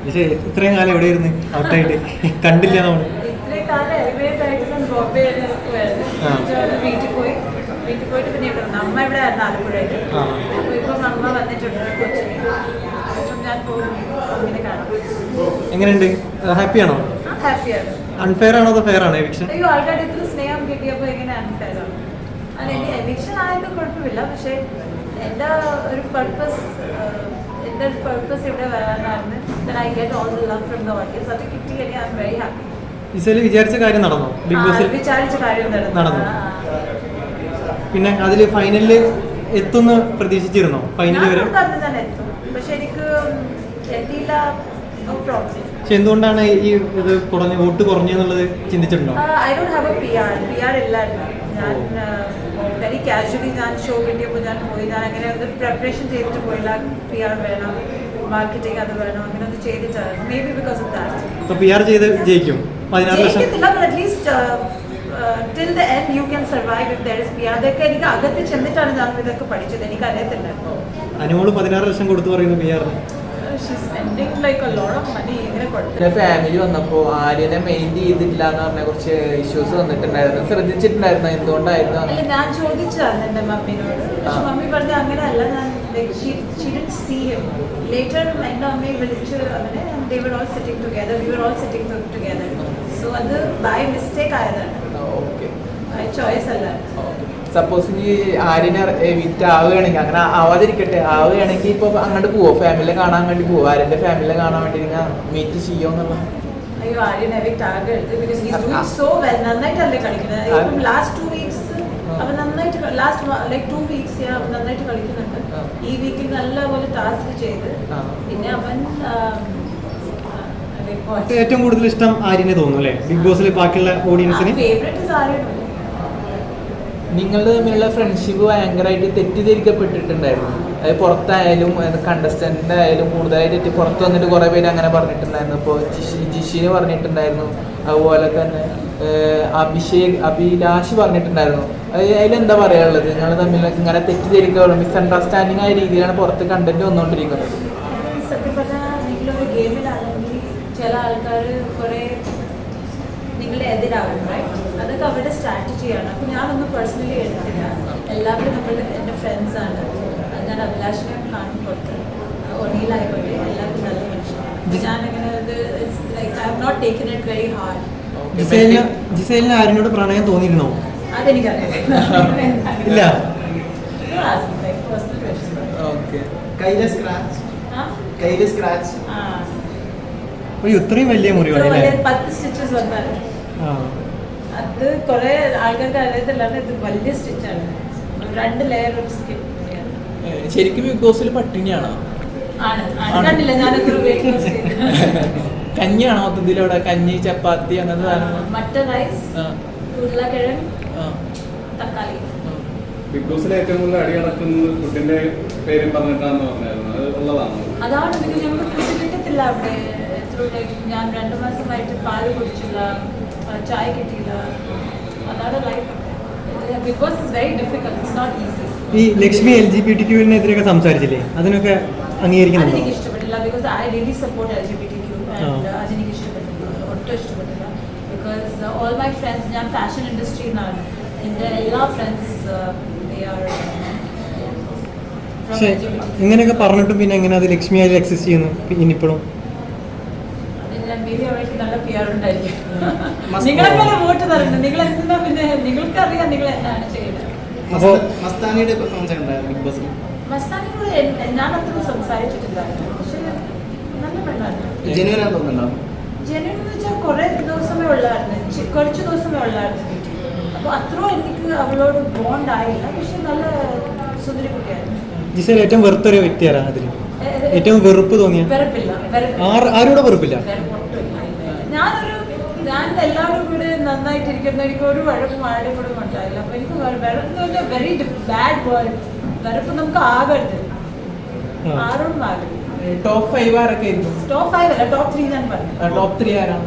പക്ഷേ ഇത്രയും കാലം എവിടെയായിരുന്നു ഔട്ടായിട്ട് കണ്ടില്ല നമ്മൾ. ഇത്രയും കാലം എലിവേറ്റ് ആയിട്ട് ഞാൻ ബോംബെ വീട്ടിൽ പോയിട്ട് പിന്നെ ഇവിടെ അമ്മ ഇവിടെ ആയിരുന്നു ആലപ്പുഴയിൽ. അപ്പോൾ ഇപ്പം അമ്മ വന്നിട്ടുണ്ട് കൊച്ചിന്. അപ്പം ഞാൻ പോകും അങ്ങനെ കാണാം. എങ്ങനെയുണ്ട്? ഹാപ്പിയാണോ? ഹാപ്പിയാണ്. അൺഫെയർ ആണോ അതോ ഫെയർ ആണോ എവിക്ഷൻ? അയ്യോ, ആൾക്കാരുടെ ഇത്ര സ്നേഹം കിട്ടിയപ്പോൾ എങ്ങനെ അൺഫെയർ ആണ്? അല്ല, എൻ്റെ എവിക്ഷൻ ആയതും കുഴപ്പമില്ല. പക്ഷേ എൻ്റെ ഒരു പർപ്പസ് ഇവിടെ വരാനായിരുന്നു. I get all the love from the audience. അത് കിട്ടിയെങ്കിൽ ഐ ആം വെരി ഹാപ്പി. ഇസല് വിചാരിച്ച കാര്യം നടന്നോ? ബിഗ് ബോസിൽ വിചാരിച്ച കാര്യം നടന്നു. പിന്നെ അതിൽ ഫൈനലിൽ എത്തുന്ന പ്രതീക്ഷിച്ചിരുന്നോ? ഫൈനൽ വരെ ഞാൻ എത്തും, പക്ഷെ എനിക്ക് എത്തിയില്ല. പക്ഷെ എന്തുകൊണ്ടാണ് ഈ ഇത് വോട്ട് കുറഞ്ഞെന്നുള്ളത് ചിന്തിച്ചിട്ടുണ്ടോ? I don't have A PR ഇല്ലായിരുന്നു. ഞാൻ വെരി കാഷ്വലി ഞാൻ ഷോ കിട്ടിയപ്പോൾ ഞാൻ പോയി. ഞാൻ അങ്ങനെ ഒരു പ്രിപ്പറേഷൻ ചെയ്തിട്ട് പോയില്ല. PR വേണം, മാർക്കറ്റിംഗ് അത് വേണം, അങ്ങനെ ഒന്ന് ചെയ്തിട്ടാണ്. May be because of that. അപ്പോൾ PR ചെയ്ത് ജയിക്കും 16 ലക്ഷം. At least till the end you can survive if there is PR. അതൊക്കെ എനിക്ക് അകത്ത് ചെന്നിട്ടാണ് ഞാൻ ഇതൊക്കെ പഠിച്ചത്. എനിക്ക് അറിയത്തില്ല. അനുമോള് 16 ലക്ഷം കൊടുത്തു പറയുന്നു PR. ഫാമിലി വന്നപ്പോ ആര്യനെ മെയിൻ ചെയ്തിട്ടില്ല എന്ന് പറഞ്ഞ കുറച്ച് ഇഷ്യൂസ് വന്നിട്ടുണ്ടായിരുന്നു. ശ്രദ്ധിച്ചിട്ടുണ്ടായിരുന്നു? എന്തുകൊണ്ടായിരുന്നു? ഞാൻ ചോദിച്ചതാണ് എന്റെ മമ്മിനോട്. പക്ഷെ മമ്മി പറഞ്ഞ അങ്ങനെയല്ല. ഞാൻ ലേറ്റർ എന്റെ അമ്മയെ വിളിച്ച് അങ്ങനെ they were all sitting together, we were all sitting together. So അത് ബൈ മിസ്റ്റേക്ക് ആയതാണ്. ബൈ ചോയ്സ് അല്ല. സപ്പോസ് ഇനി ആര്യനെ വിറ്റ് ആവുകയാണെങ്കിൽ, അങ്ങനെ ആവാതിരിക്കട്ടെ, ആവുകയാണെങ്കിൽ ഇപ്പൊ അങ്ങോട്ട് പോവോ? ഫാമിലിയെ കാണാൻ വേണ്ടി പോവോ? ആര്യന്റെ ഫാമിലിയെ കാണാൻ വേണ്ടി നിങ്ങൾ മീറ്റ് ചെയ്യോ എന്നുള്ള? അയ്യോ, ആര്യൻ എവിക്ട് ആകരുത്. Because he is doing so well. നന്നായിട്ടല്ലേ കളിക്കുന്നത്. ഇപ്പം ലാസ്റ്റ് 2 വീക്സ് അവൻ നന്നായിട്ട്, ലാസ്റ്റ് ലൈക്ക് 2 വീക്സ് അവൻ നന്നായിട്ട് കളിക്കുന്നുണ്ട്. ഈ വീക്കിൽ നല്ലപോലെ ടാസ്ക് ചെയ്ത് പിന്നെ അവൻ ഏറ്റവും കൂടുതൽ ഇഷ്ടം ആര്യനെ തോന്നുന്നു അല്ലേ ബിഗ് ബോസിൽ? ബാക്കിയുള്ള ഓഡിയൻസിന് ഫേവറേറ്റ് ഇസ് ആര്യൻ. നിങ്ങൾ തമ്മിലുള്ള ഫ്രണ്ട്ഷിപ്പ് ഭയങ്കരമായിട്ട് തെറ്റിദ്ധരിക്കപ്പെട്ടിട്ടുണ്ടായിരുന്നു. അത് പുറത്തായാലും കണ്ടസ്റ്റന്റ് ആയാലും കൂടുതലായിട്ട് പുറത്ത് വന്നിട്ട് കുറേ പേര് അങ്ങനെ പറഞ്ഞിട്ടുണ്ടായിരുന്നു. ഇപ്പോൾ ജിഷിന് പറഞ്ഞിട്ടുണ്ടായിരുന്നു, അതുപോലെ തന്നെ അഭിലാഷ് പറഞ്ഞിട്ടുണ്ടായിരുന്നു. അതിലെന്താ പറയാനുള്ളത്? നിങ്ങൾ തമ്മിൽ ഇങ്ങനെ തെറ്റിദ്ധരിക്കുക, മിസ്അണ്ടർസ്റ്റാൻഡിങ് ആയ രീതിയിലാണ് പുറത്ത് കണ്ടന്റ് വന്നുകൊണ്ടിരിക്കുന്നത്. സത്യം പറഞ്ഞാൽ നിങ്ങളൊരു ഗെയിമിലാണെങ്കിൽ ചില ആൾക്കാർ കുറേ നിങ്ങളുടെ എതിരാകും. അതൊക്കെ അവരുടെ സ്ട്രാറ്റജിയാണ്. അപ്പോൾ ഞാനൊന്നും പേഴ്സണലി എടുത്തില്ല. എല്ലാവരും എൻ്റെ ഫ്രണ്ട്സാണ്. ഞാൻ അഭിലാഷിനെ കാണുമ്പോട്ട് ഒണിയിലായിക്കോട്ടെ എല്ലാവർക്കും നല്ല മനുഷ്യനാണ്. ഞാനങ്ങനെ like I have not taken it very hard. ജിസേലിന് ആര്യനോട് പ്രണയം തോന്നിയിരുന്നോ? അതെനിക്കറിയാം. ഇല്ല. ഇത്രയും വലിയ മുറിവാണ്. 10 സ്റ്റിച്ചസ് വന്നാണ്. അത് കുറെ ആൾക്കാർക്ക് അറിയത്തില്ലാണ്. ഇത് വലിയ സ്റ്റിച്ചാണ്. 2 ലെയർ ഓഫ് സ്കിൻ. ശരിക്കും ബിഗ് ബോസിൽ പട്ടിണിയാണോ? കണ്ടില്ല ഞാൻ കഞ്ഞിയാണോ മൊത്തത്തിൽ? അവിടെ കഞ്ഞി, ചപ്പാത്തി, അങ്ങനത്തെ സാധനങ്ങൾ? മട്ട റൈസ്, ഉരുളക്കിഴങ്ങ്, തക്കാളി. ബിഗ് ബോസിലെ ഏറ്റവും കൂടുതൽ അടി നടക്കുന്നത് ഫുഡിന്റെ പേരും പറഞ്ഞിട്ടാന്ന് പറഞ്ഞായിരുന്നു. അത് ഉള്ളതാണോ? അതാണ്. ബിക്കോസ് നമുക്ക് ഫുഡ് കിട്ടത്തില്ല അവിടെ. ഞാൻ 2 മാസമായിട്ട് പാല് കുടിച്ചില്ല, ചായ കിട്ടിയില്ല. അതാണ് life. Big Boss is very difficult. It's not easy. ഈ ലക്ഷ്മി LGBTQ-നെതിരെയൊക്കെ സംസാരിച്ചില്ലേ? അതിനൊക്കെ അംഗീകരിക്കുന്നുണ്ടോ? അതെനിക്ക് ഇഷ്ടപ്പെട്ടില്ല. Because I really support LGBTQ. അതെനിക്ക് ഇഷ്ടപ്പെട്ടില്ല, ഒട്ടും ഇഷ്ടപ്പെട്ടില്ല. ബിക്കോസ് ഓൾ മൈ ഫ്രണ്ട്സ്, ഞാൻ ഫാഷൻ ഇൻഡസ്ട്രിയിൽ നിന്നാണ്. എൻ്റെ എല്ലാ ഫ്രണ്ട്സ് പക്ഷേ ഇങ്ങനെയൊക്കെ പറഞ്ഞിട്ടും പിന്നെ എങ്ങനെ അത് ലക്ഷ്മി അതിൽ എക്സിസ്റ്റ് ചെയ്യുന്നു ഇനിയിപ്പോഴും? നല്ല PR ഉണ്ടായിരിക്കും. നിങ്ങളൊക്കെ വോട്ട് തരുന്നുണ്ട്. നിങ്ങൾ എന്താ പിന്നെ നിങ്ങൾക്കറിയാം നിങ്ങൾ എന്താണ് ചെയ്യുന്നത്. മസ്താനിയുടെ പെർഫോമൻസ് ഉണ്ടായിരുന്നു ബിഗ് ബോസിൽ. മസ്താനിയോട് ഞാൻ അത്ര സംസാരിച്ചിട്ടില്ലായിരുന്നു. പക്ഷെ നല്ല പെണ്ണായിരുന്നു. ജെന്യുവൻ ആണെന്ന് തോന്നുന്നുണ്ടോ? ജെന്യുവൻ എന്ന് വെച്ചാൽ കുറച്ച് ദിവസമേ ഉള്ളായിരുന്നു. അപ്പോൾ അത്രയും എനിക്ക് അവളോട് ബോണ്ട് ആയില്ല. പക്ഷെ നല്ല സുന്ദരി കുട്ടിയായിരുന്നു. ജിസേൽ ഏറ്റവും വെറുത്തൊരു വ്യക്തിയാണ് അതിൽ? ഏറ്റവും വെറുപ്പ് തോന്നിയ? വെറുപ്പില്ല. ആരോടെ വെറുപ്പില്ല? ഞാൻ എല്ലാവരും കൂടെ നന്നായിട്ടിരിക്കുന്നു. എനിക്ക് ഒരു വഴക്കും ആരുടെയും ഉണ്ടായില്ല. അപ്പൊ എനിക്ക് വെറുപ്പ് വെരി ബാഡ് വേർഡ്. വെറുപ്പ് നമുക്ക് ആകരുത്, ആരോടും ആകരുത്. ടോപ്പ് 5 ആരൊക്കെ ആയിരിക്കും? ടോപ്പ് 5 അല്ല, ടോപ്പ് 3 ഞാൻ പറഞ്ഞു. ടോപ്പ് 3 ആരാണ്?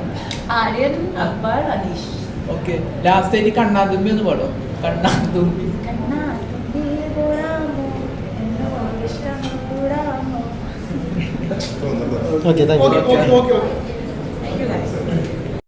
ആര്യൻ, അക്ബർ, അനീഷ്. ഓക്കെ. ലാസ്റ്റ് ആയിട്ട് കണ്ണാതുമ്പി ഒന്ന് പാടോ? Kannathumbi. Okay thank you thank you guys